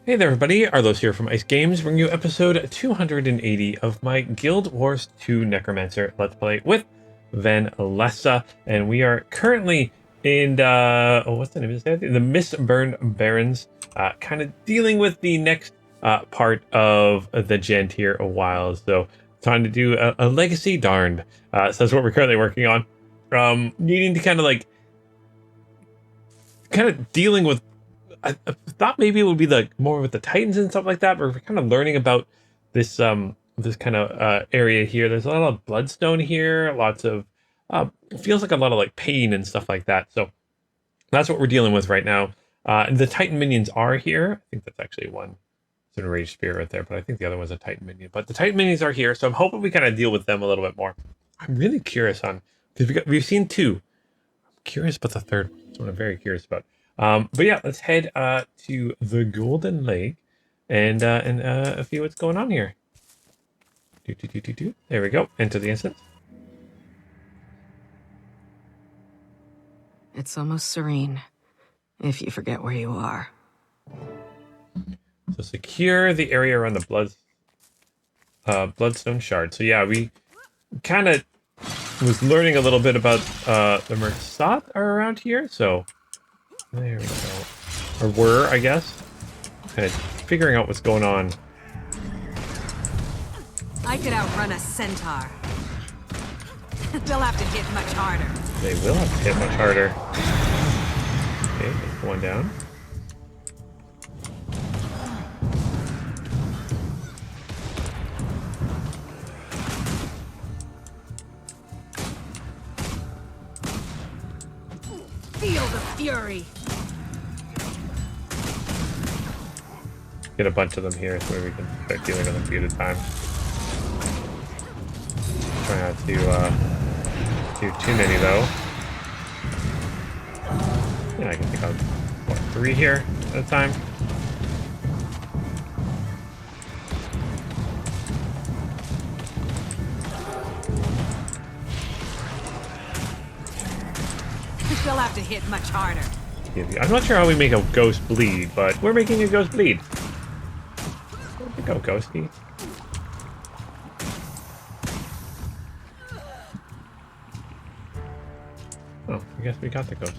Hey there everybody, Arlos here from Ice Games, bringing you episode 280 of my Guild Wars 2 Necromancer Let's Play with Vanessa, and we are currently in what's the name of this? The Mistburn Barrens, kind of dealing with the next part of the Gent here a while, so trying to do a legacy darned. So that's what we're currently working on. Needing to kind of dealing with. I thought maybe it would be like more with the Titans and stuff like that, but we're kind of learning about this this kind of area here. There's a lot of bloodstone here, lots of feels like a lot of like pain and stuff like that. So that's what we're dealing with right now. And the Titan minions are here. I think that's actually one. It's an enraged spirit right there, but I think the other one's a Titan minion. But the Titan minions are here, so I'm hoping we kind of deal with them a little bit more. I'm really curious on because we've seen two. I'm curious about the third one. That's what I'm very curious about. But yeah, let's head to the Golden Lake and see what's going on here. There we go. Enter the instance. It's almost serene, if you forget where you are. So secure the area around the bloodstone shard. So yeah, we kind of was learning a little bit about the Mersat are around here. So there we go. Or were, I guess. Kind of figuring out what's going on. I could outrun a centaur. They'll have to hit much harder. They will have to hit much harder. Okay, that's one down. Feel the fury. Get a bunch of them here so we can start dealing with them a few at a time. Try not to do too many though. Yeah, I can pick out what, 3 here at a time. They'll have to hit much harder. I'm not sure how we make a ghost bleed, but we're making a ghost bleed. Where'd you go, ghosty? Oh, I guess we got the ghost.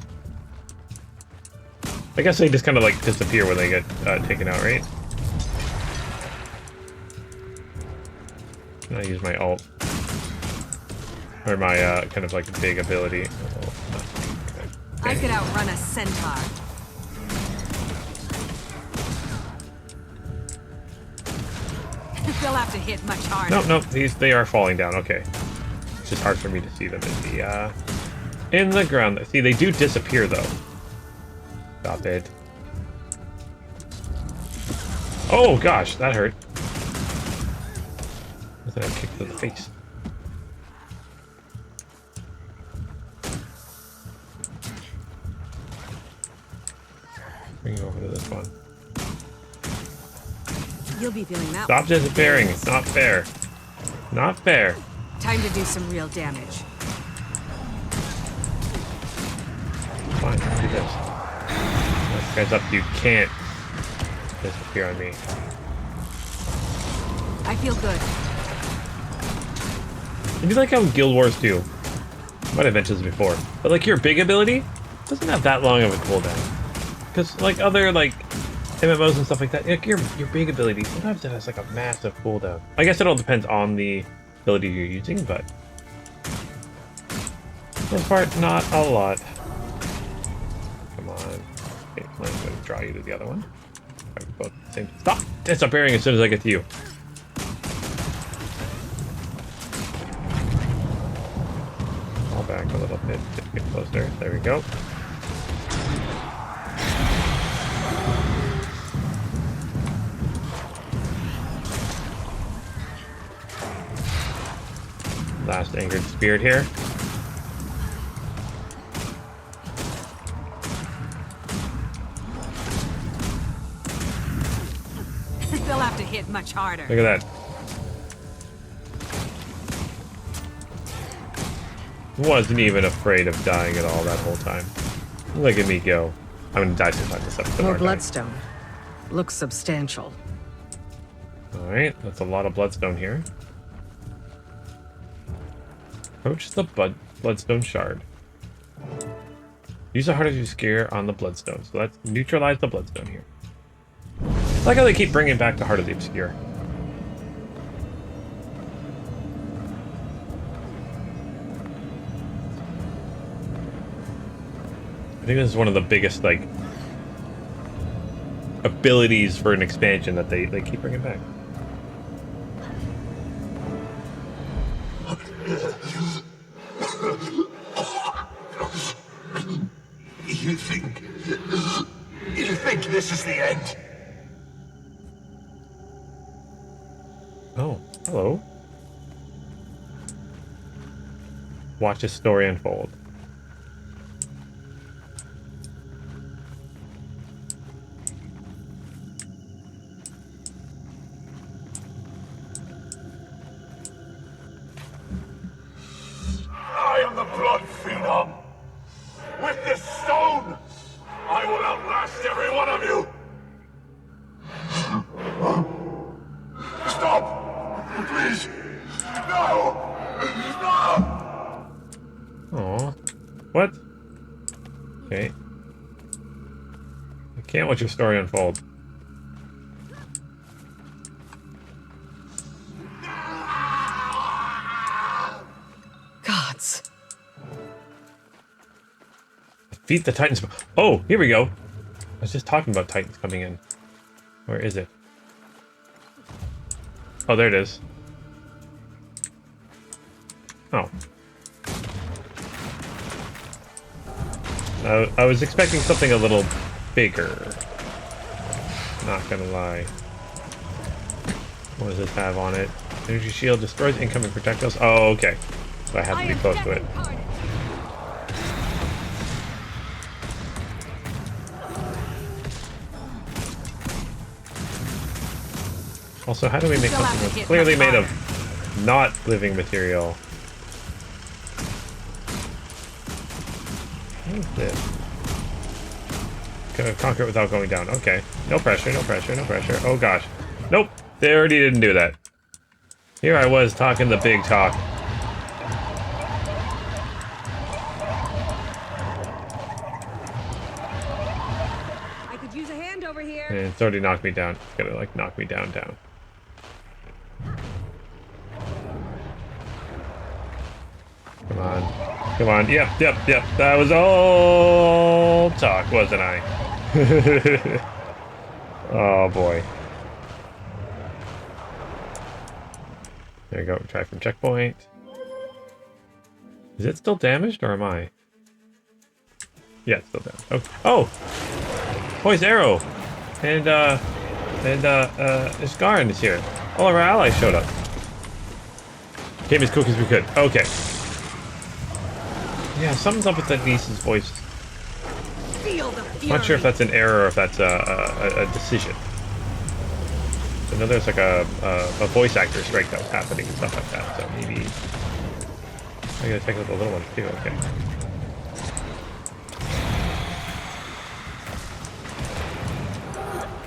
I guess they just kind of like disappear when they get taken out, right? Can I use my alt? Or my kind of like big ability. I could outrun a centaur. They'll have to hit much harder. Nope, they are falling down. Okay, it's just hard for me to see them in the ground. See, they do disappear though. Stop it! Oh gosh, that hurt. Was that a kick to the face? Bring you over to this one. You'll be feeling that. Stop disappearing. It's not fair. Not fair. Time to do some real damage. Fine, do this. This guy's up. You can't disappear on me. I feel good. I do like how Guild Wars do. I might have mentioned this before, but like your big ability doesn't have that long of a cooldown. Because like other like MMOs and stuff like that, like your big ability sometimes it has like a massive cooldown. I guess it all depends on the ability you're using, but for the most part, not a lot. Come on. Okay, I'm going to draw you to the other one. Both the same. Stop disappearing as soon as I get to you. Fall back a little bit to get closer. There we go. Last angered spirit here. They'll have to hit much harder. Look at that. Wasn't even afraid of dying at all that whole time. Look at me go. I'm gonna die sometime this episode. More aren't I? bloodstone. Looks substantial. Alright, that's a lot of bloodstone here. Approach the bloodstone shard. Use the Heart of Obscure on the bloodstone. So let's neutralize the bloodstone here. I like how they keep bringing back the Heart of the Obscure. I think this is one of the biggest, like, abilities for an expansion that they keep bringing back. You think this is the end? Oh, hello. Watch his story unfold. I am the blood phenom. With this stone, I will outlast every one of you. Stop! Please! No! Stop! Aw. What? Okay. I can't watch your story unfold. Gods. Defeat the Titans. Oh, here we go. I was just talking about Titans coming in. Where is it? Oh, there it is. Oh. I was expecting something a little bigger. Not gonna lie. What does this have on it? Energy shield destroys incoming projectiles. Oh, okay. So I have to be close to it. Also, how do we make something that's clearly made of not living material? What is this? Conquer it without going down. Okay. No pressure, no pressure, no pressure. Oh gosh. Nope. They already didn't do that. Here I was talking the big talk. I could use a hand over here. And it's already knocked me down. It's gonna, like, knock me down. Come on. Come on. Yep. That was all talk, wasn't I? Oh, boy. There you go. Try from checkpoint. Is it still damaged, or am I? Yeah, it's still damaged. Okay. Oh! Poised arrow! And Isgarin is here. All of our allies showed up. Came as quick as we could. Okay. Yeah, something's up with that niece's voice. Feel the fury. Not sure if that's an error or if that's a decision. I know there's like a voice actor strike that was happening and stuff like that, so maybe I gotta take a look at the little ones too. Okay.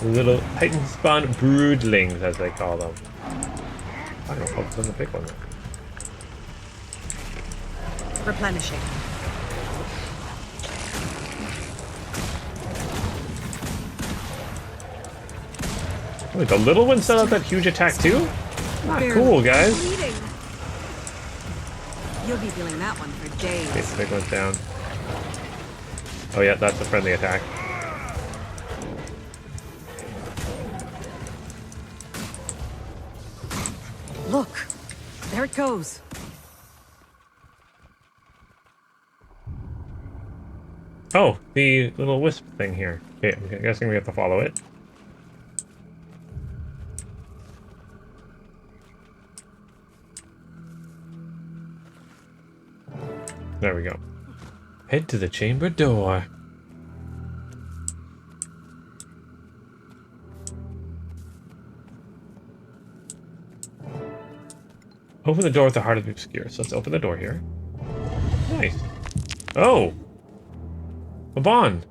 Little Titan spawn broodlings, as they call them. I don't know, focus on the big one. Replenishing. Wait, the little one set out that huge attack too? Not cool, guys. Bleeding. You'll be feeling that one for days. Okay, the big one's down. Oh yeah, that's a friendly attack. Look, there it goes. Oh, the little wisp thing here. Okay, I'm guessing we have to follow it. There we go. Head to the chamber door. Open the door with the Heart of the Obscure. So let's open the door here. Nice. Oh! A bond.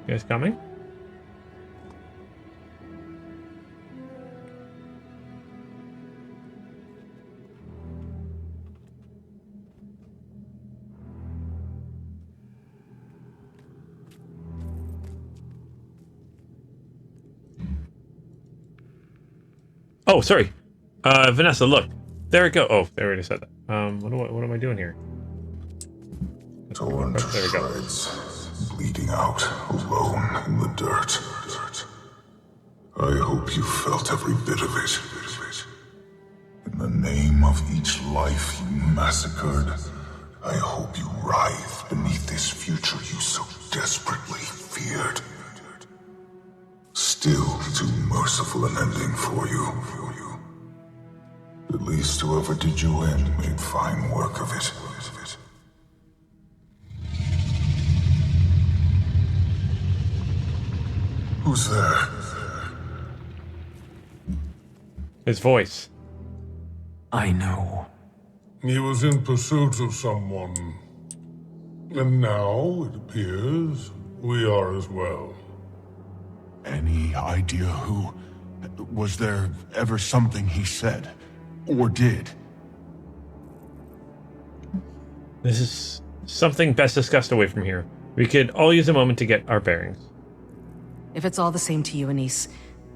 You guys coming? Oh, sorry. Vanessa, look. There it go. Oh, they already said that. What am I doing here? Torn to There we go. shreds, bleeding out, alone in the dirt. I hope you felt every bit of it. In the name of each life you massacred, I hope you writhe beneath this future you so desperately feared. Still too merciful an ending for you. At least whoever did you in made fine work of it. Who's there? His voice. I know. He was in pursuit of someone. And now, it appears, we are as well. Any idea who? Was there ever something he said? Or did? This is something best discussed away from here. We could all use a moment to get our bearings. If it's all the same to you, Anise,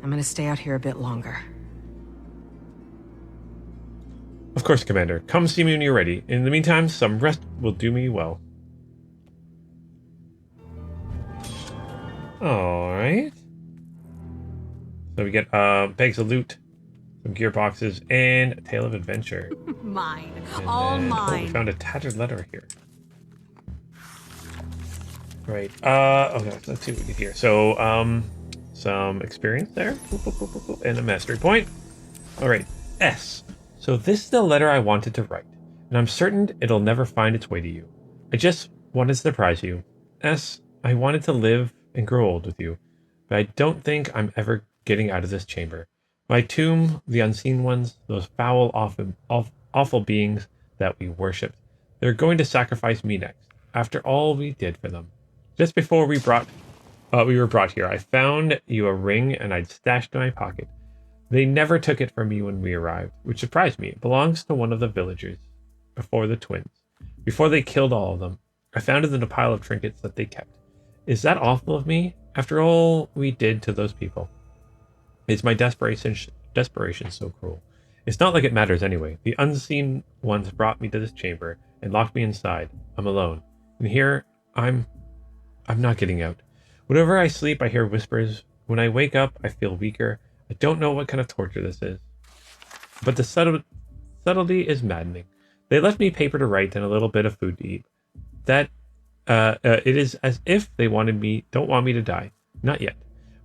I'm gonna stay out here a bit longer. Of course, Commander. Come see me when you're ready. In the meantime, some rest will do me well. Alright. So we get bags of loot, some gearboxes, and a tale of adventure. Mine. And All then, mine. Oh, we found a tattered letter here. Right. Okay, let's see what we get here. So, some experience there. Boop, boop, boop, boop, boop, and a mastery point. Alright. S. So this is the letter I wanted to write, and I'm certain it'll never find its way to you. I just wanted to surprise you. S. I wanted to live and grow old with you, but I don't think I'm ever getting out of this chamber. My tomb, the unseen ones, those foul, awful beings that we worshipped, they're going to sacrifice me next, after all we did for them. Just before we were brought here, I found you a ring and I'd stashed it in my pocket. They never took it from me when we arrived, which surprised me. It belongs to one of the villagers, before the twins. Before they killed all of them, I found it in a pile of trinkets that they kept. Is that awful of me? After all we did to those people. Is my desperation so cruel? It's not like it matters anyway. The unseen ones brought me to this chamber and locked me inside. I'm alone. And here, I'm not getting out. Whenever I sleep, I hear whispers. When I wake up, I feel weaker. I don't know what kind of torture this is. But the subtlety is maddening. They left me paper to write and a little bit of food to eat. It is as if they don't want me to die. Not yet.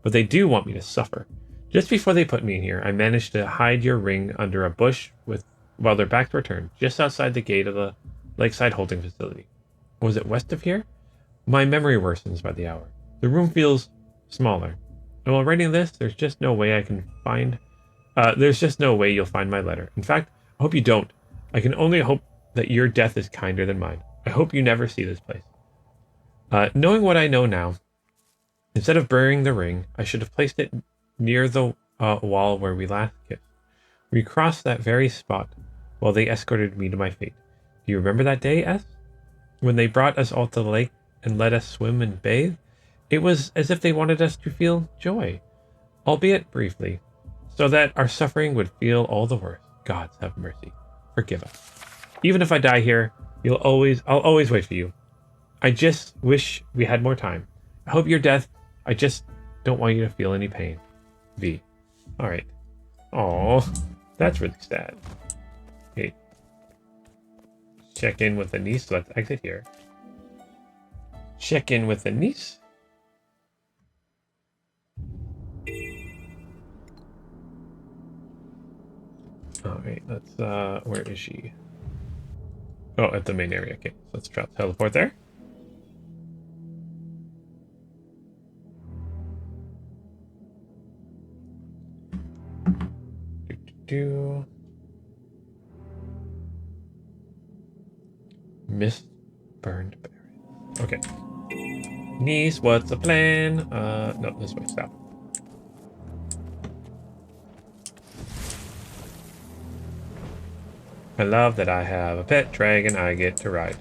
But they do want me to suffer. Just before they put me in here, I managed to hide your ring under a bush while their backs were turned, just outside the gate of the lakeside holding facility. Was it west of here? My memory worsens by the hour. The room feels smaller. And while writing this, there's just no way you'll find my letter. In fact, I hope you don't. I can only hope that your death is kinder than mine. I hope you never see this place. Knowing what I know now, instead of burying the ring, I should have placed it near the wall where we last kissed. We crossed that very spot while they escorted me to my fate. Do you remember that day, S? When they brought us all to the lake and let us swim and bathe? It was as if they wanted us to feel joy, albeit briefly, so that our suffering would feel all the worse. Gods have mercy. Forgive us. Even if I die here, I'll always wait for you. I just wish we had more time. I hope your death, I just don't want you to feel any pain. V. Alright. Aww. That's really sad. Okay. Check in with Anise. Let's exit here. Check in with Anise. Alright, let's, where is she? Oh, at the main area. Okay, so let's try to teleport there. Mist burned berries. Okay. Niece, what's the plan? No, this way, stop. I love that I have a pet dragon I get to ride.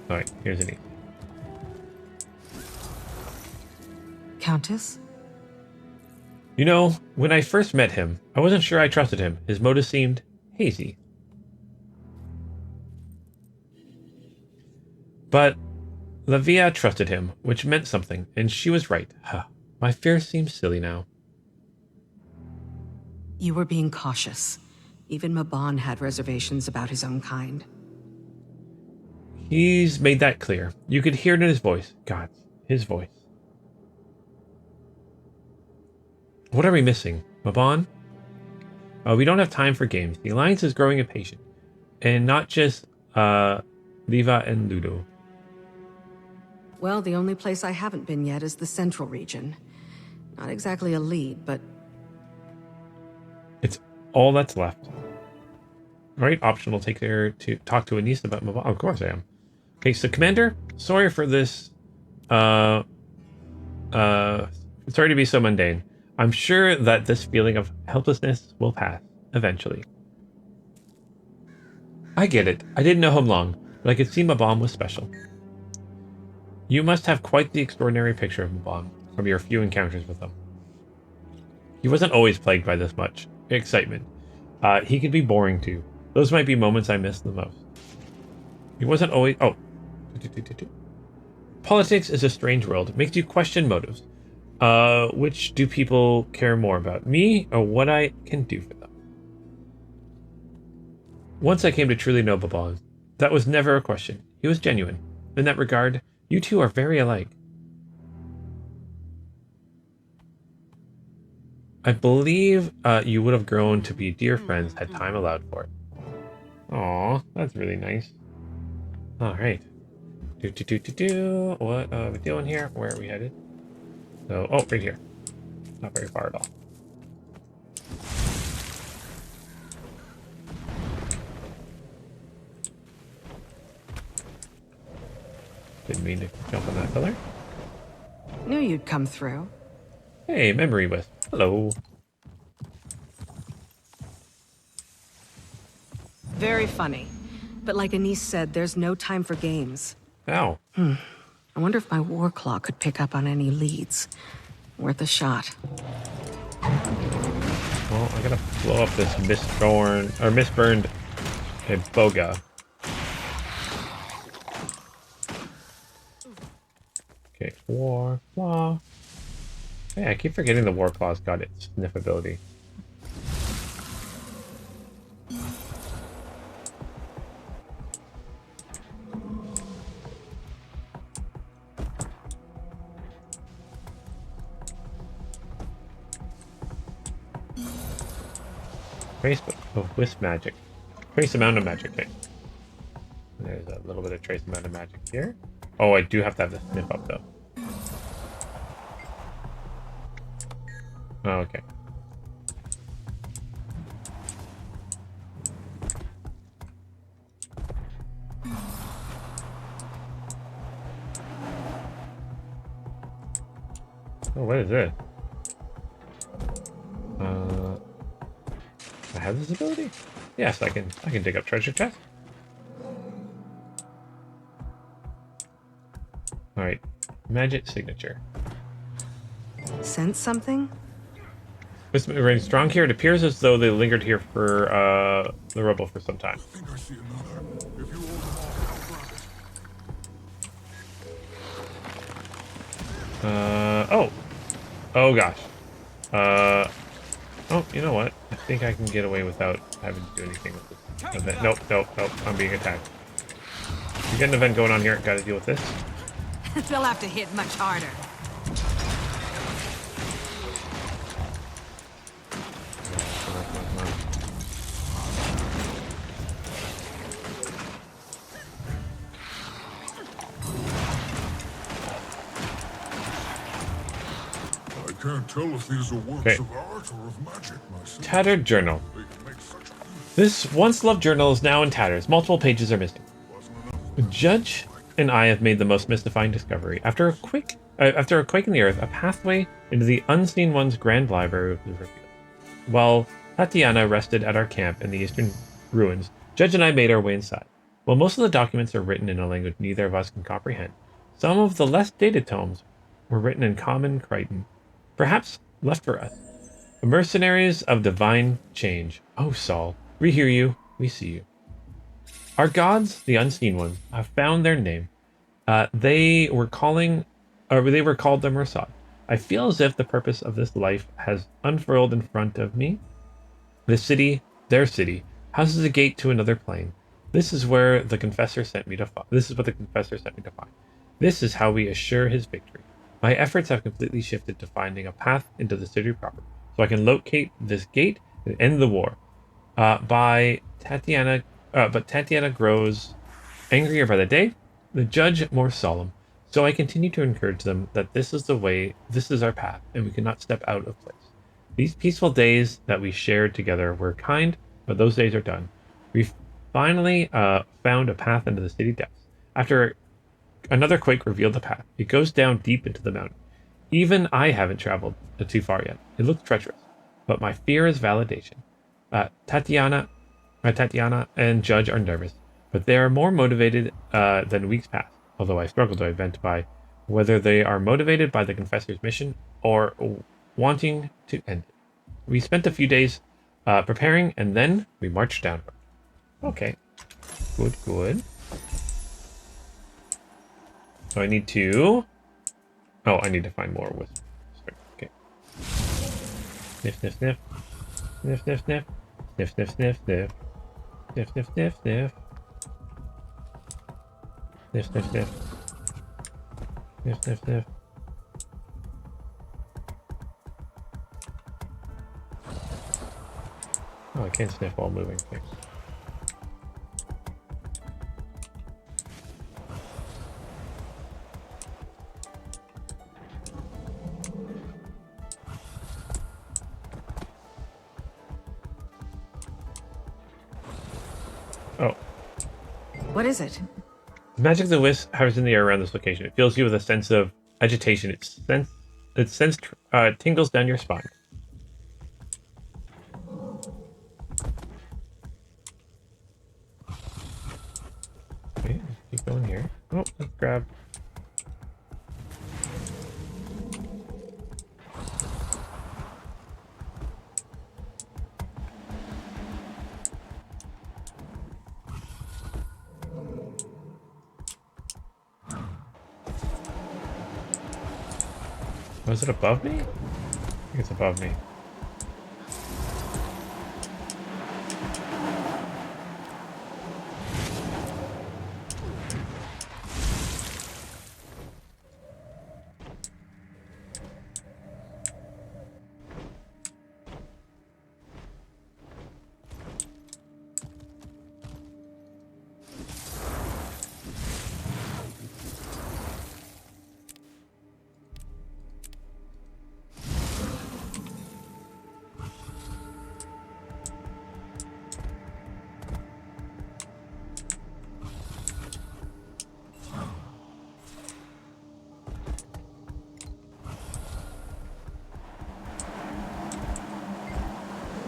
Alright, here's an E. Countess? You know, when I first met him, I wasn't sure I trusted him. His motives seemed hazy. But Lavia trusted him, which meant something, and she was right. Huh. My fears seem silly now. You were being cautious. Even Mabon had reservations about his own kind. He's made that clear. You could hear it in his voice. God, his voice. What are we missing? Mabon? We don't have time for games. The Alliance is growing impatient. And not just Liva and Ludo. Well, the only place I haven't been yet is the Central region. Not exactly a lead, but... It's all that's left. Alright, optional take there to talk to Anissa about Mabon. Of course I am. Okay, so Commander, sorry for this. Sorry to be so mundane. I'm sure that this feeling of helplessness will pass, eventually. I get it. I didn't know him long, but I could see Mabon was special. You must have quite the extraordinary picture of Mabon from your few encounters with him. He wasn't always plagued by this much excitement. He could be boring too. Those might be moments I miss the most. He wasn't always... Oh. Politics is a strange world. It makes you question motives. Which do people care more about, me or what I can do for them? Once I came to truly know Mabon, that was never a question. He was genuine. In that regard, you two are very alike. I believe you would have grown to be dear friends had time allowed for it. Aw, that's really nice. Alright. What are we doing here? Where are we headed? So, oh, right here. Not very far at all. Didn't mean to jump on that pillar. Knew you'd come through. Hey, memory wisp. Hello. Very funny. But like Anise said, there's no time for games. Ow. I wonder if my war claw could pick up on any leads. Worth a shot. Well, I gotta blow up this mistburned boga. Okay, war claw. Hey, I keep forgetting the war claw's got its sniff ability. Trace of wisp magic. Trace amount of magic. Okay. There's a little bit of trace amount of magic here. Oh, I do have to have the sniff up though. Oh, okay. Oh, what is this? I have this ability? Yes, I can dig up treasure chest. Alright. Magic signature. Sense something? This remains strong here. It appears as though they lingered here for the rubble for some time. I think I see another. If you hold them all, Oh gosh. Oh, you know what? I think I can get away without having to do anything with this event. Nope. I'm being attacked. We got an event going on here. Gotta deal with this. They'll have to hit much harder. I can't tell if these are works Okay. of art or of magic myself. Tattered journal. They can make such beautiful This once-loved journal is now in tatters. Multiple pages are missing. The judge and I have made the most mystifying discovery. After a quake in the earth, a pathway into the Unseen One's grand library was revealed. While Tatiana rested at our camp in the eastern ruins, Judge and I made our way inside. While most of the documents are written in a language neither of us can comprehend, some of the less dated tomes were written in common Crichton, perhaps left for us. The mercenaries of divine change. Oh, Saul, we hear you, we see you. Our gods, the unseen ones, have found their name. They were called the Mersad. I feel as if the purpose of this life has unfurled in front of me. The city, their city, houses a gate to another plane. This is where the confessor sent me to find. This is what the confessor sent me to find. This is how we assure his victory. My efforts have completely shifted to finding a path into the city proper, so I can locate this gate and end the war. But Tatiana grows angrier by the day, the judge more solemn. So I continue to encourage them that this is the way, this is our path, and we cannot step out of place. These peaceful days that we shared together were kind, but those days are done. We finally found a path into the city depths. After another quake revealed the path. It goes down deep into the mountain. Even I haven't traveled too far yet. It looks treacherous, but my fear is validation. Tatiana and Judge are nervous, but they are more motivated than weeks past, although I struggle to identify whether they are motivated by the Confessor's mission or wanting to end it. We spent a few days preparing, and then we marched downward. Okay. Good. So I need to... Oh, I need to find more wisps. Okay. Sniff, sniff, sniff. Sniff, sniff, sniff. Sniff, sniff, sniff, sniff. Sniff, sniff, sniff, sniff. Sniff, sniff, sniff. Sniff, sniff, sniff. Oh, I can't sniff while moving. Thanks. Oh. What is it? The magic of the wisp hovers in the air around this location. It fills you with a sense of agitation. Its sense tingles down your spine. Okay, let's keep going here. Oh, let's grab. Was it above me? I think it's above me.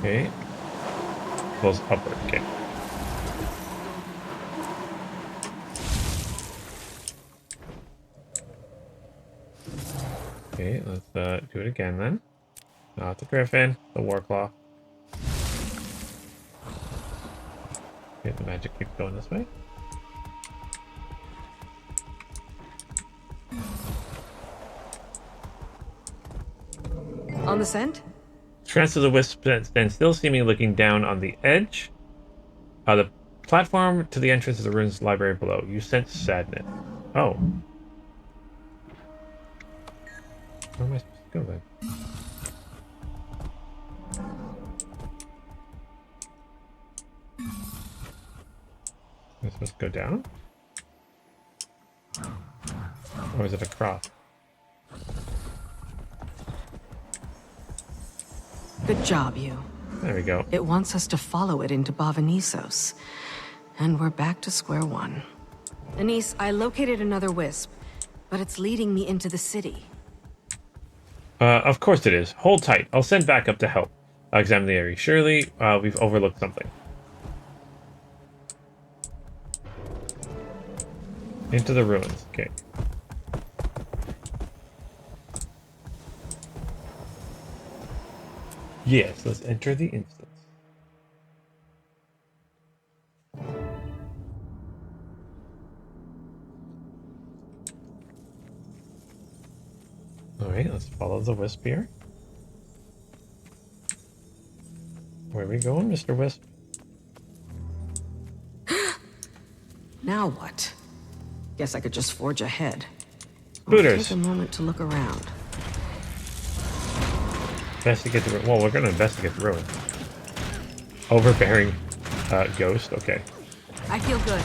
Okay. Pulls upward. Okay. Okay, let's do it again then. Not the Griffin, the Warclaw. Okay, the magic keeps going this way. On the scent? Trance of the wisp stands still, seemingly looking down on the edge. The platform to the entrance of the ruins library below. You sense sadness. Oh. Where am I supposed to go then? Am I supposed to go down? Or is it across? Good job, you. There we go. It wants us to follow it into Bavanisos. And we're back to square one. Anise, I located another wisp, but it's leading me into the city. Of course it is. Hold tight. I'll send backup to help. I'll examine the area. Surely, we've overlooked something. Into the ruins. Okay. Yes, let's enter the instance. Alright, let's follow the wisp here. Where are we going, Mr. Wisp? Now what? Guess I could just forge ahead. Booters. Take a moment to look around. Investigate the ruin. Well, we're going to investigate the ruin. Overbearing ghost. Okay. I feel good.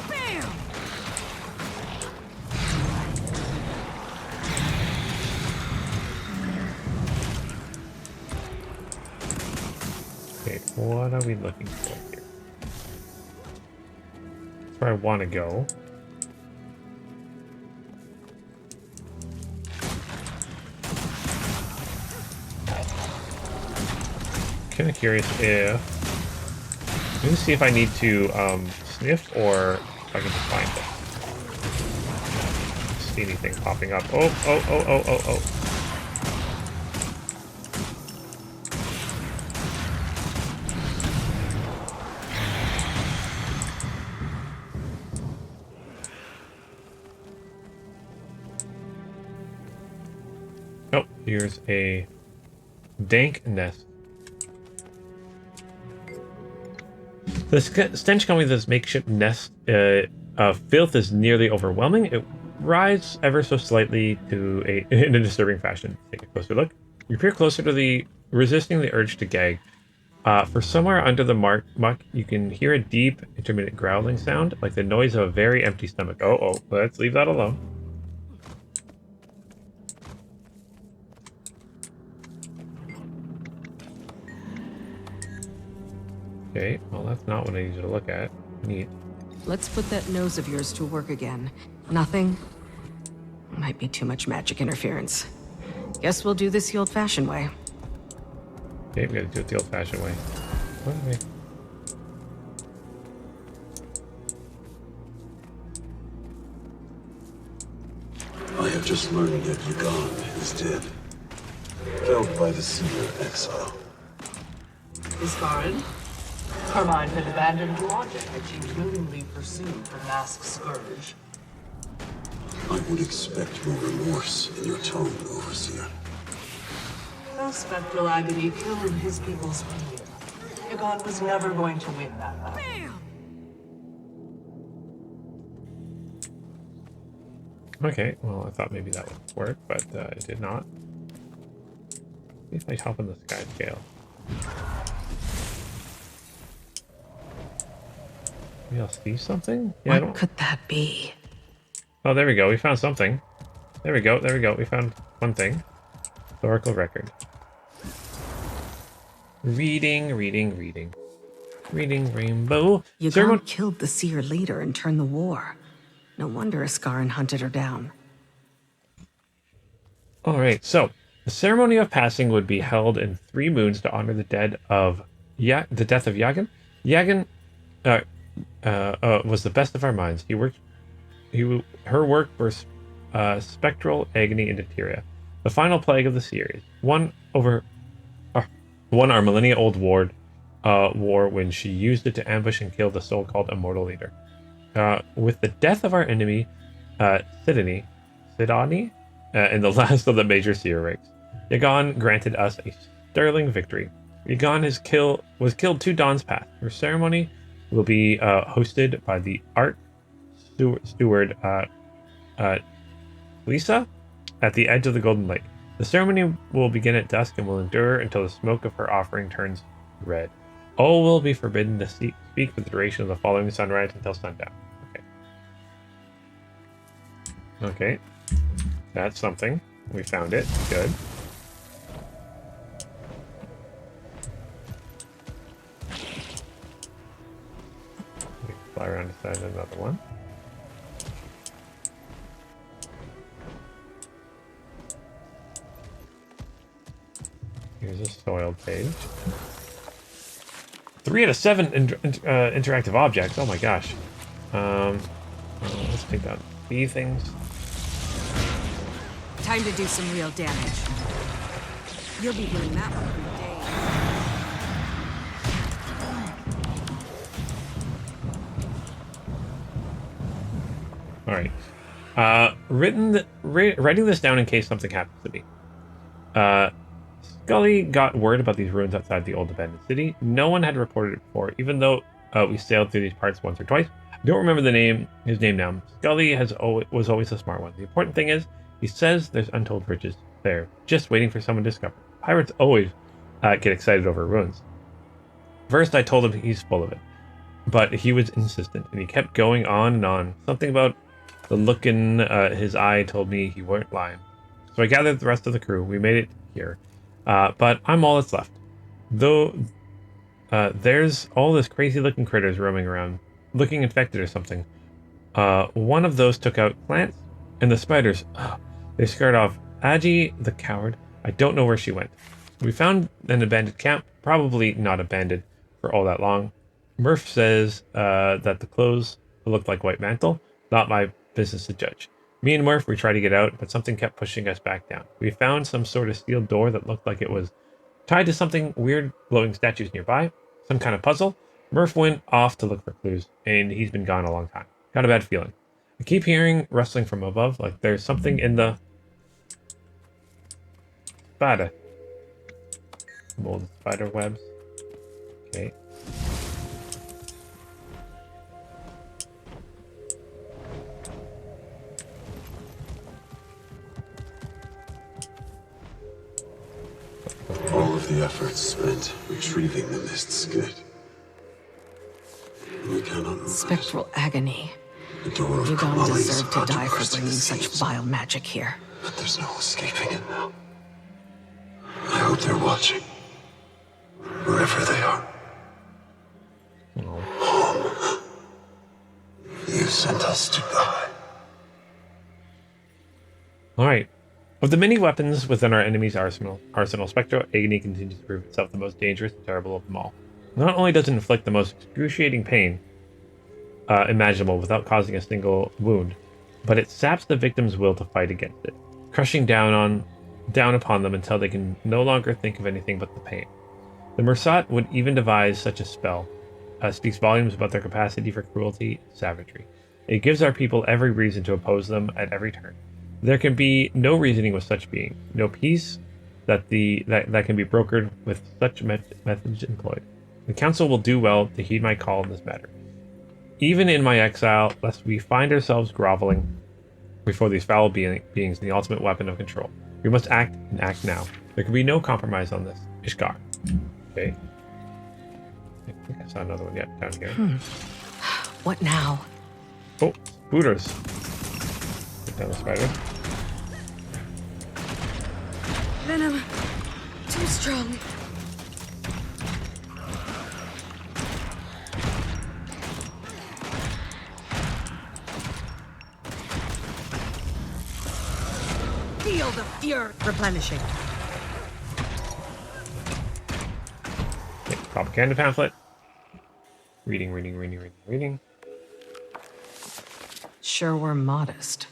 Bam! Okay, what are we looking for here? That's where I want to go. Kind of curious if... Let me see if I need to sniff or if I can just find it. See anything popping up. Oh, oh, oh, oh, oh, oh. Oh, here's a dank nest. The stench coming with this makeshift nest of filth is nearly overwhelming. It rises ever so slightly in a disturbing fashion. Take a closer look. You peer closer to resisting the urge to gag. For somewhere under the muck, you can hear a deep, intermittent growling sound, like the noise of a very empty stomach. Oh, let's leave that alone. Okay, well that's not what I need you to look at. Neat. Let's put that nose of yours to work again. Nothing? Might be too much magic interference. Guess we'll do this the old-fashioned way. Okay, we gotta do it the old-fashioned way. What am I? I have just learned that Yagan is dead. Felled by the Seer exile. Is Karen? Her mind had abandoned logic and she willingly pursued the masked scourge. I would expect more remorse in your tone, Overseer. No spectral agony killed his people's fear. Yagan was never going to win that battle. Okay, well I thought maybe that would work, but it did not. See if I hop in the sky scale. Maybe I'll see something? Yeah, What could that be? Oh, there we go. We found something. There we go. There we go. We found one thing. Historical record. Reading rainbow. Yagan killed the Seer leader and turned the war. No wonder Iskarin hunted her down. Alright, so the ceremony of passing would be held in 3 moons to honor the death of Yagan. Yagan was the best of our minds. Her work for spectral agony into Tyria, the final plague of the series. Won our millennia-old war when she used it to ambush and kill the so-called immortal leader. With the death of our enemy, Sidani, in the last of the major seer rakes, Yagan granted us a sterling victory. Yagan was killed 2 dawns past. Her ceremony will be hosted by the art steward Lisa at the edge of the Golden Lake. The ceremony will begin at dusk and will endure until the smoke of her offering turns red. All will be forbidden to speak for the duration of the following sunrise until sundown. Okay. Okay. That's something. We found it. Good. We can fly around to find another one. Here's a soiled page. 3 out of 7 interactive objects. Oh my gosh. Let's take out these things. Time to do some real damage. You'll be doing that one for days. All right. Writing this down in case something happens to me. Scully got word about these ruins outside the old abandoned city. No one had reported it before, even though we sailed through these parts once or twice. I don't remember his name now. Scully was always a smart one. The important thing is, he says there's untold riches there, just waiting for someone to discover. Pirates always get excited over ruins. First, I told him he's full of it, but he was insistent, and he kept going on and on. Something about the look in his eye told me he weren't lying. So I gathered the rest of the crew. We made it here. But I'm all that's left. Though there's all this crazy-looking critters roaming around, looking infected or something. One of those took out plants, and the spiders, they scared off Agi the coward. I don't know where she went. We found an abandoned camp, probably not abandoned for all that long. Murph says that the clothes looked like white mantle. Not my business to judge. Me and Murph, we tried to get out, but something kept pushing us back down. We found some sort of steel door that looked like it was tied to something weird, glowing statues nearby. Some kind of puzzle. Murph went off to look for clues, and he's been gone a long time. Got a bad feeling. I keep hearing rustling from above, like there's something in the... Spider. Mold spider webs. Okay. All of the efforts spent retrieving the mist's good. We cannot move Spectral agony. it. The door of You don't Kamali is deserve to about die for burst at bringing the such seams. vile magic here. But there's no escaping it now. I hope they're watching. Wherever they are. Home. You sent us to die. Alright. Of the many weapons within our enemy's arsenal, Spectral Agony continues to prove itself the most dangerous and terrible of them all. Not only does it inflict the most excruciating pain imaginable without causing a single wound, but it saps the victim's will to fight against it, crushing down upon them until they can no longer think of anything but the pain. The Mersat would even devise such a spell, speaks volumes about their capacity for cruelty and savagery. It gives our people every reason to oppose them at every turn. There can be no reasoning with such being, no peace that can be brokered with such methods employed. The council will do well to heed my call in this matter. Even in my exile, lest we find ourselves groveling before these foul beings, the ultimate weapon of control. We must act, and act now. There can be no compromise on this. Ishkar. Okay. I think I saw another one down here. What now? Oh, spooters. Get down the spider. Venom. Too strong. Feel the fury. Replenishing. Okay, propaganda pamphlet. Reading. Sure we're modest.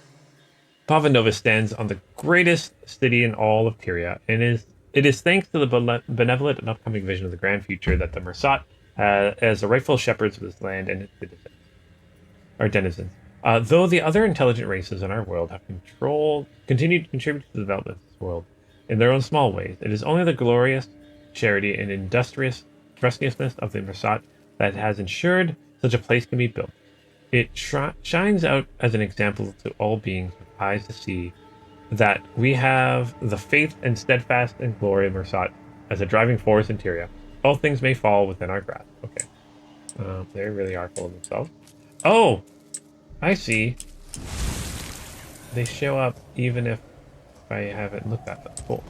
Pavanova stands on the greatest city in all of Tyria, and it is thanks to the benevolent and upcoming vision of the grand future that the Mersat, as the rightful shepherds of this land and its citizens, are denizens. Though the other intelligent races in our world have continued to contribute to the development of this world in their own small ways, it is only the glorious charity and industriousness of the Mersat that has ensured such a place can be built. It shines out as an example to all beings with eyes to see that we have the faith and steadfast and glory of Mersat as a driving force in Tyria. All things may fall within our grasp. Okay. They really are full of themselves. Oh! I see. They show up even if I haven't looked at them. Cool.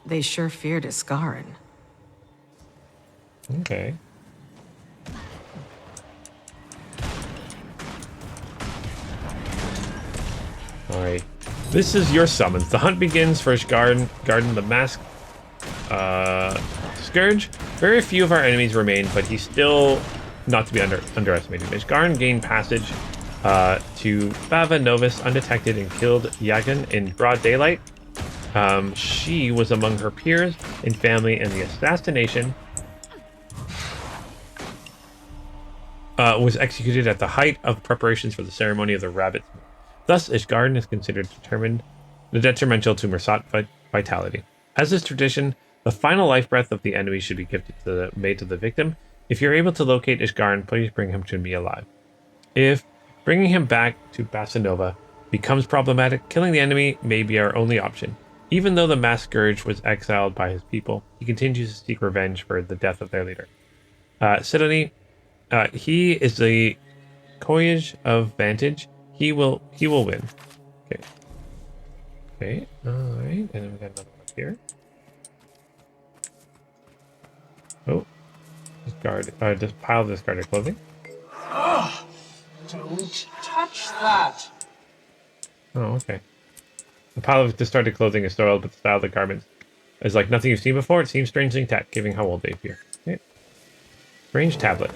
They sure feared Iskarin. Okay. Alright. This is your summons. The hunt begins for Garden, the Mask Scourge. Very few of our enemies remain, but he's still not to be underestimated. Ishgarn gained passage to Bava Novus undetected and killed Yagan in broad daylight. She was among her peers in family, and the assassination was executed at the height of preparations for the ceremony of the Rabbit's Moon. Thus, Ishgarden is considered detrimental to Mersat vitality. As is tradition, the final life breath of the enemy should be made to the victim. If you're able to locate Ishgarden, please bring him to me alive. If bringing him back to Basanova becomes problematic, killing the enemy may be our only option. Even though the Mass Scourge was exiled by his people, he continues to seek revenge for the death of their leader. Sidoni, he is the Coyage of Vantage. He will win. Okay. Okay. All right. And then we got another one up here. Oh. Just pile of discarded clothing. Don't touch that. Oh, okay. The pile of discarded clothing is soiled, but the style of the garments is like nothing you've seen before. It seems strangely intact, given how old they appear. Okay. Strange tablet.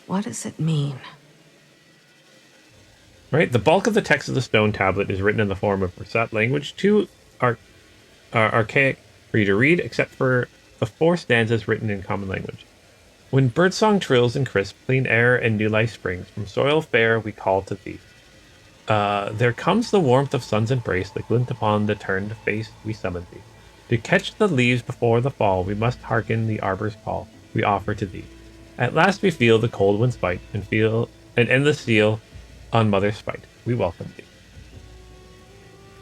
What does it mean? Right, the bulk of the text of the stone tablet is written in the form of Mersat language, too archaic for you to read, except for the 4 stanzas written in common language. When birdsong trills and crisp, clean air and new life springs, from soil fair we call to thee. There comes the warmth of sun's embrace, the glint upon the turned face we summon thee. To catch the leaves before the fall, we must hearken the arbor's call we offer to thee. At last we feel the cold winds bite, and end the seal on mother's spite. We welcome thee.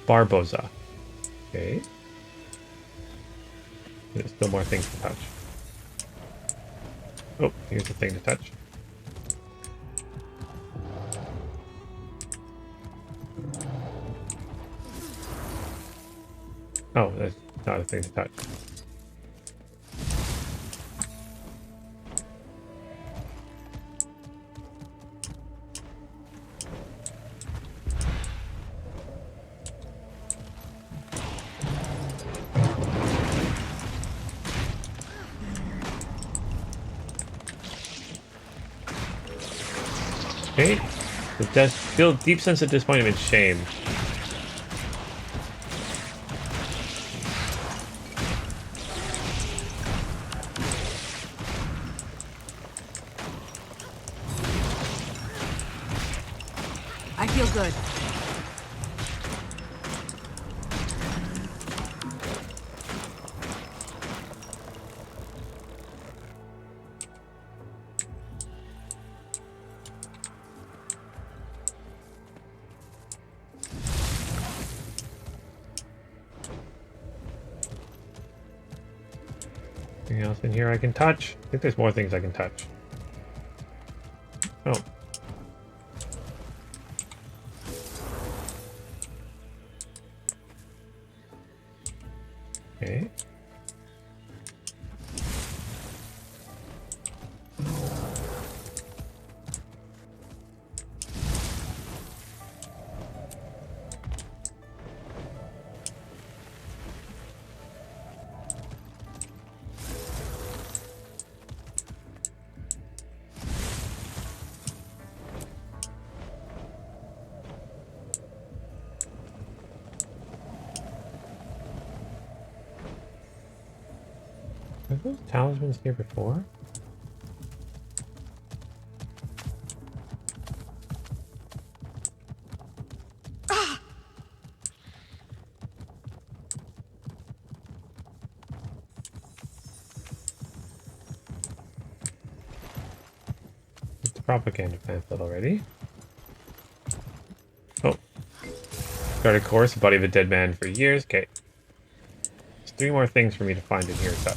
Barboza. Okay. There's still more things to touch. Oh, here's the thing to touch. Oh, that's not a thing to touch. Okay. It does feel a deep sense of disappointment and shame. I feel good. Anything else in here I can touch? I think there's more things I can touch. Oh. Okay. Were those talismans here before? It's the propaganda pamphlet already. Oh. Started course, body of a dead man for years. Okay. There's 3 more things for me to find in here and touch.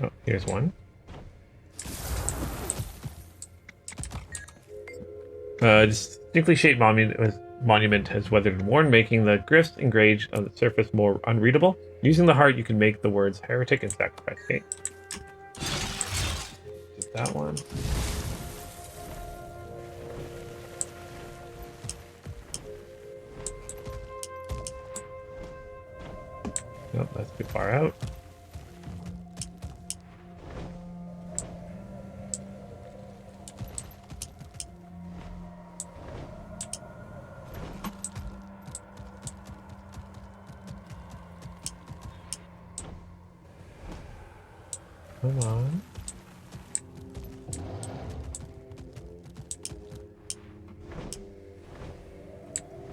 Oh, here's one. Distinctly shaped monument has weathered and worn, making the glyphs engraved on the surface more unreadable. Using the heart, you can make the words heretic and sacrifice. Okay. Just that one. Nope, that's too far out. Come on.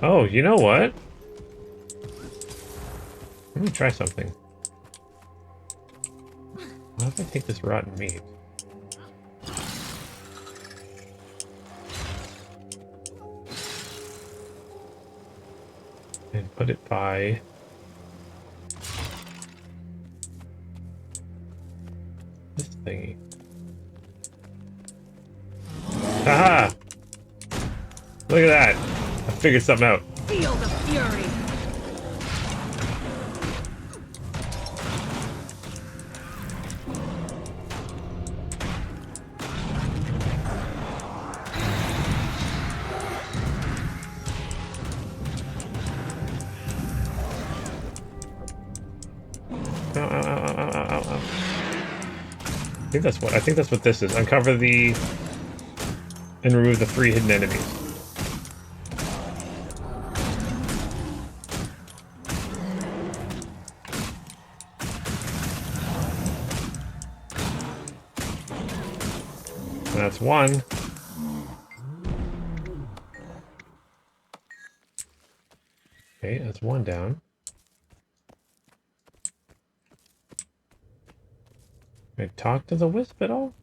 Oh, you know what? Let me try something. What if I take this rotten meat? And put it by... this thingy. Haha! Look at that! I figured something out. Feel the fury. Ow, ow, ow, ow, ow, ow, ow. I think that's what this is. Uncover the... and remove the 3 hidden enemies. And that's 1. Okay, that's 1 down. Can I talk to the wisp at all?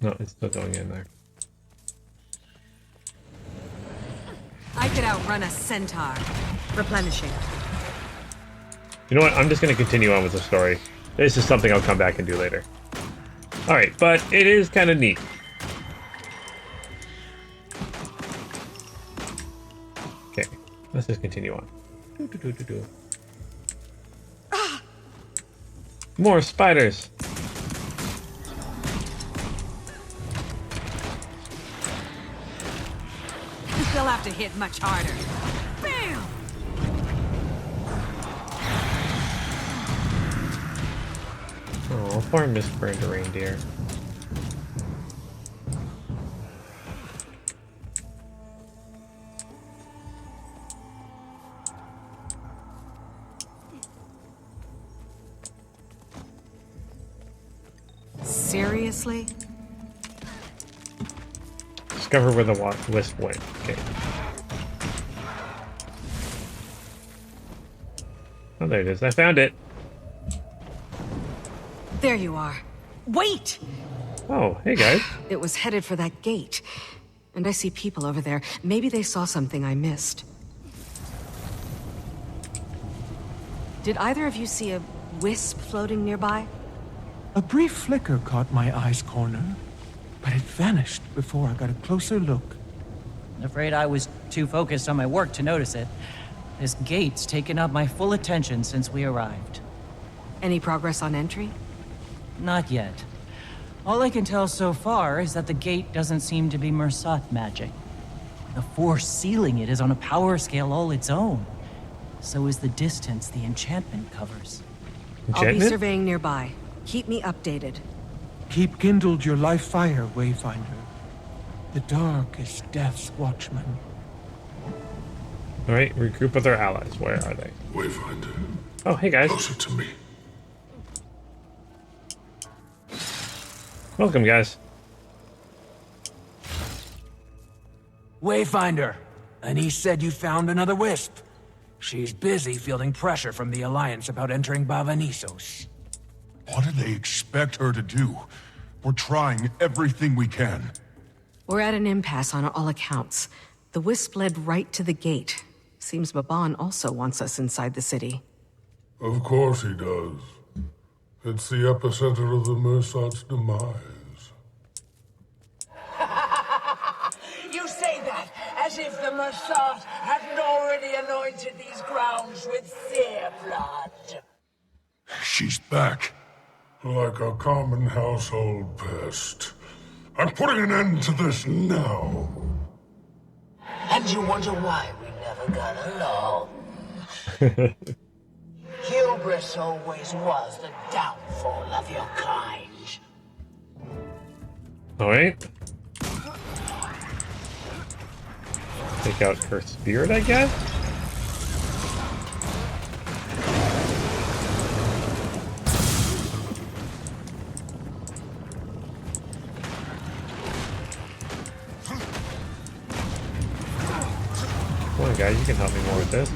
No, it's still going in there. I could outrun a centaur. Replenishing. You know what? I'm just going to continue on with the story. This is something I'll come back and do later. Alright, but it is kind of neat. Okay, let's just continue on. More spiders! They'll have to hit much harder. Bam! Oh, poor misburned reindeer. Seriously? Discover where the wisp went. Okay. Oh, there it is. I found it. There you are. Wait! Oh, hey guys. It was headed for that gate. And I see people over there. Maybe they saw something I missed. Did either of you see a wisp floating nearby? A brief flicker caught my eye's corner, but it vanished before I got a closer look. Afraid I was too focused on my work to notice it. This gate's taken up my full attention since we arrived. Any progress on entry? Not yet. All I can tell so far is that the gate doesn't seem to be Mersath magic. The force sealing it is on a power scale all its own. So is the distance the enchantment covers. I'll be Enchantment? surveying nearby. Keep me updated. Keep kindled your life fire, Wayfinder. The dark is Death's watchman. Alright, regroup with our allies. Where are they? Wayfinder, Oh, hey guys. closer to me. Welcome, guys. Wayfinder, Anise said you found another wisp. She's busy fielding pressure from the Alliance about entering Bavanisos. What do they expect her to do? We're trying everything we can. We're at an impasse on all accounts. The wisp led right to the gate. Seems Baban also wants us inside the city. Of course he does. It's the epicenter of the Mersat's demise. You say that as if the Mersat hadn't already anointed these grounds with their blood. She's back. Like a common household pest. I'm putting an end to this now. And you wonder why we never got along. Hubris always was the downfall of your kind. Alright. Take out her spirit, I guess? Come on, guys, you can help me more with this.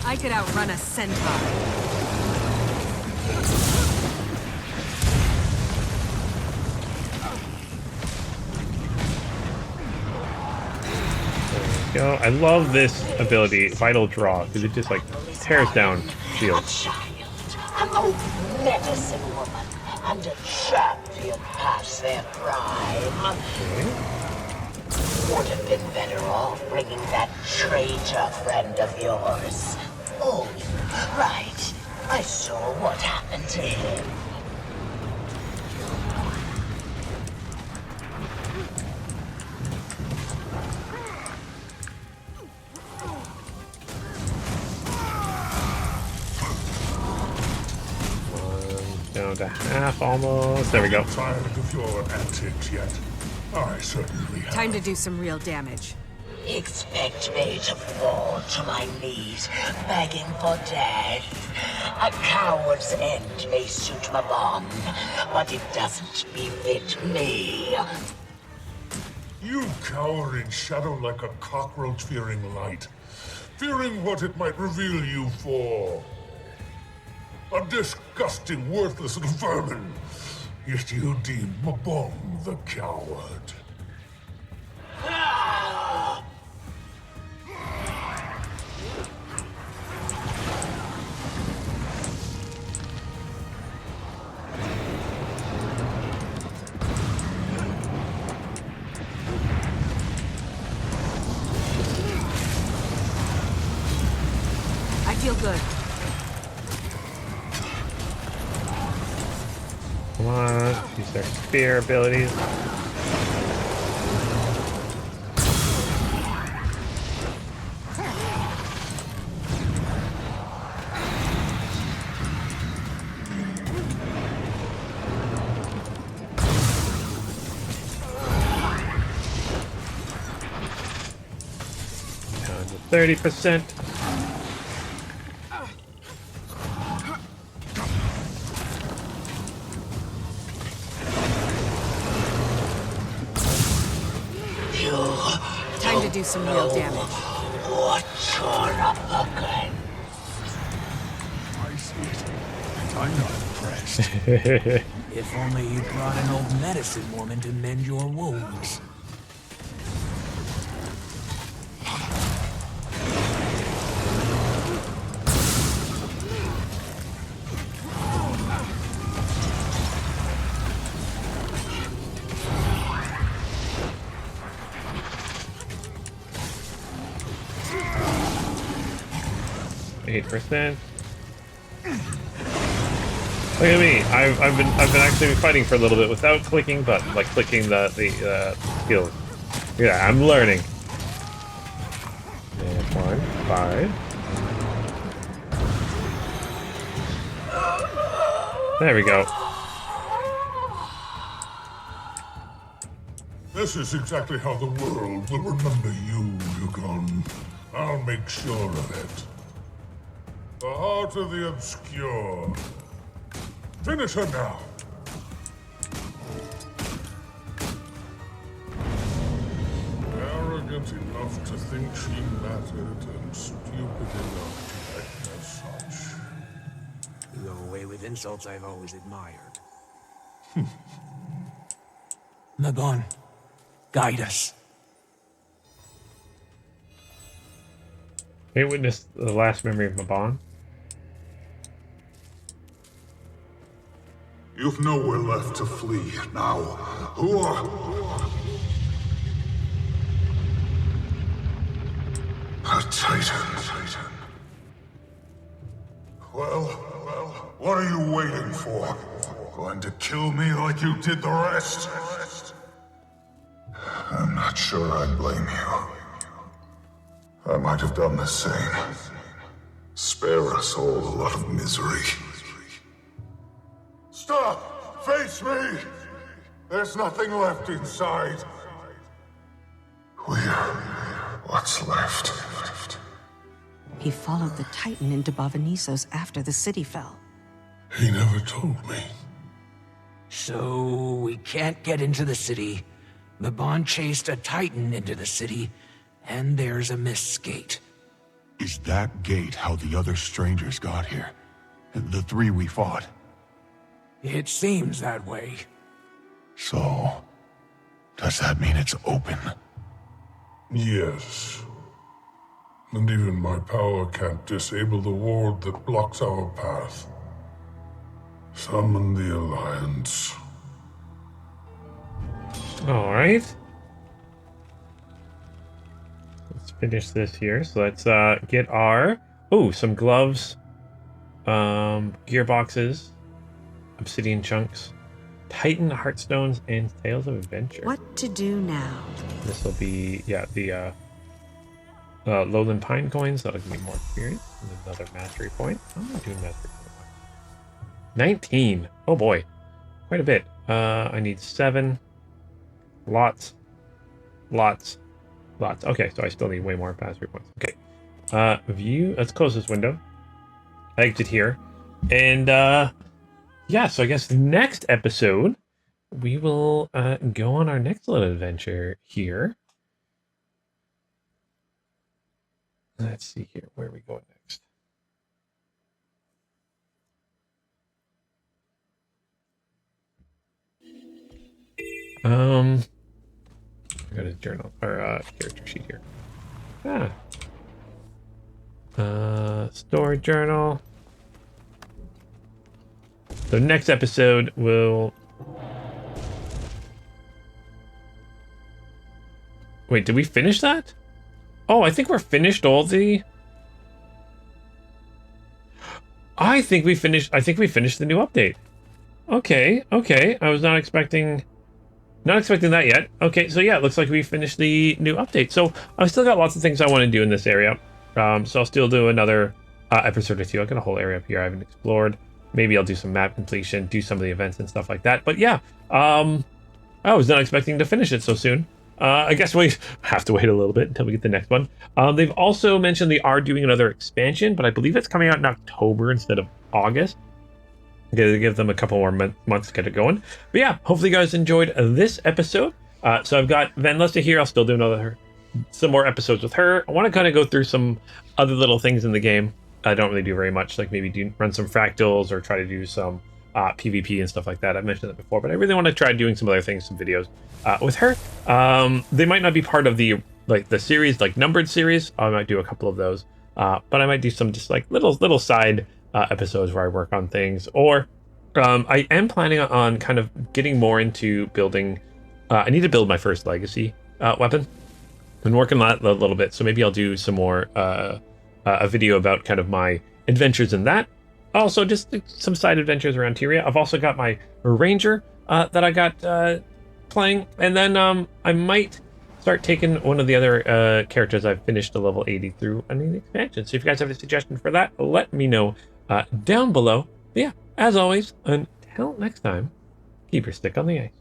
I could outrun a centaur. You know, I love this ability, Vital Draw, because it just like tears down shields. An old medicine woman and a champion past their prime. Would have been better off bringing that traitor friend of yours. Oh, right. I saw what happened to him. Down to half almost. There we go. Tired of your antics yet? I certainly have. Time to do some real damage. Expect me to fall to my knees, begging for death. A coward's end may suit Mabon, but it doesn't befit me. You cower in shadow like a cockroach fearing light, fearing what it might reveal you for. A disgusting, worthless little vermin. Yet you deem Mabon the coward. I feel good. Come on, use their spear abilities. Down to 30%. Time to do some real damage. What you're up against? I see it, and I'm not impressed. If only you brought an old medicine woman to mend your wounds. %. Look at me! I've been actually fighting for a little bit without clicking buttons, like clicking the skills. Yeah, I'm learning. And 1, 5. There we go. This is exactly how the world will remember you, Yukon. I'll make sure of it. The heart of the obscure. Finish her now. Arrogant enough to think she mattered, and stupid enough to act as such. You go away with of insults I've always admired. Mabon, guide us. May witness the last memory of Mabon. You've nowhere left to flee now. Who are... A Titan. Well, what are you waiting for? Going to kill me like you did the rest? I'm not sure I blame you. I might have done the same. Spare us all a lot of misery. Stop! Face me! There's nothing left inside. What's left? He followed the Titan into Bavanisos after the city fell. He never told me. So, we can't get into the city. Mabon chased a Titan into the city, and there's a mist gate. Is that gate how the other strangers got here? The 3 we fought? It seems that way. So, does that mean it's open? Yes. And even my power can't disable the ward that blocks our path. Summon the Alliance. Alright. Let's finish this here. So let's get our... Oh, some gloves. Gearboxes. Obsidian chunks. Titan Heartstones and Tales of Adventure. What to do now? This will be, yeah, the Lowland Pine coins. That'll give me more experience. And another mastery point. I'm not doing mastery point. 19. Oh boy. Quite a bit. I need 7. Lots. Okay, so I still need way more mastery points. Okay. View. Let's close this window. Exit here. And, yeah, so I guess the next episode, we will go on our next little adventure here. Let's see here. Where are we going next? I got a journal or character sheet here. Story journal. So next episode will... Wait, did we finish that? Oh, I think we're finished all the... I think we finished the new update. Okay. I was not expecting that yet. Okay, so yeah, it looks like we finished the new update. So I've still got lots of things I want to do in this area. So I'll still do another episode or two. I've got a whole area up here I haven't explored. Maybe I'll do some map completion, do some of the events and stuff like that. But yeah, I was not expecting to finish it so soon. I guess we have to wait a little bit until we get the next one. They've also mentioned they are doing another expansion, but I believe it's coming out in October instead of August. Okay, give them a couple more months to get it going. But yeah, hopefully you guys enjoyed this episode. So I've got Vanlesta here. I'll still do some more episodes with her. I want to kind of go through some other little things in the game. I don't really do very much, like maybe run some fractals or try to do some PvP and stuff like that. I've mentioned that before, but I really want to try doing some other things, some videos with her. They might not be part of the series, like numbered series. I might do a couple of those, but I might do some just like little side episodes where I work on things. Or I am planning on kind of getting more into building. I need to build my first legacy weapon. Been working on that a little bit, so maybe I'll do some more a video about kind of my adventures in that. Also, just some side adventures around Tyria. I've also got my ranger that I got playing, and then I might start taking one of the other characters I've finished to level 80 through an expansion. So if you guys have a suggestion for that, let me know down below. But yeah, as always, until next time, keep your stick on the ice.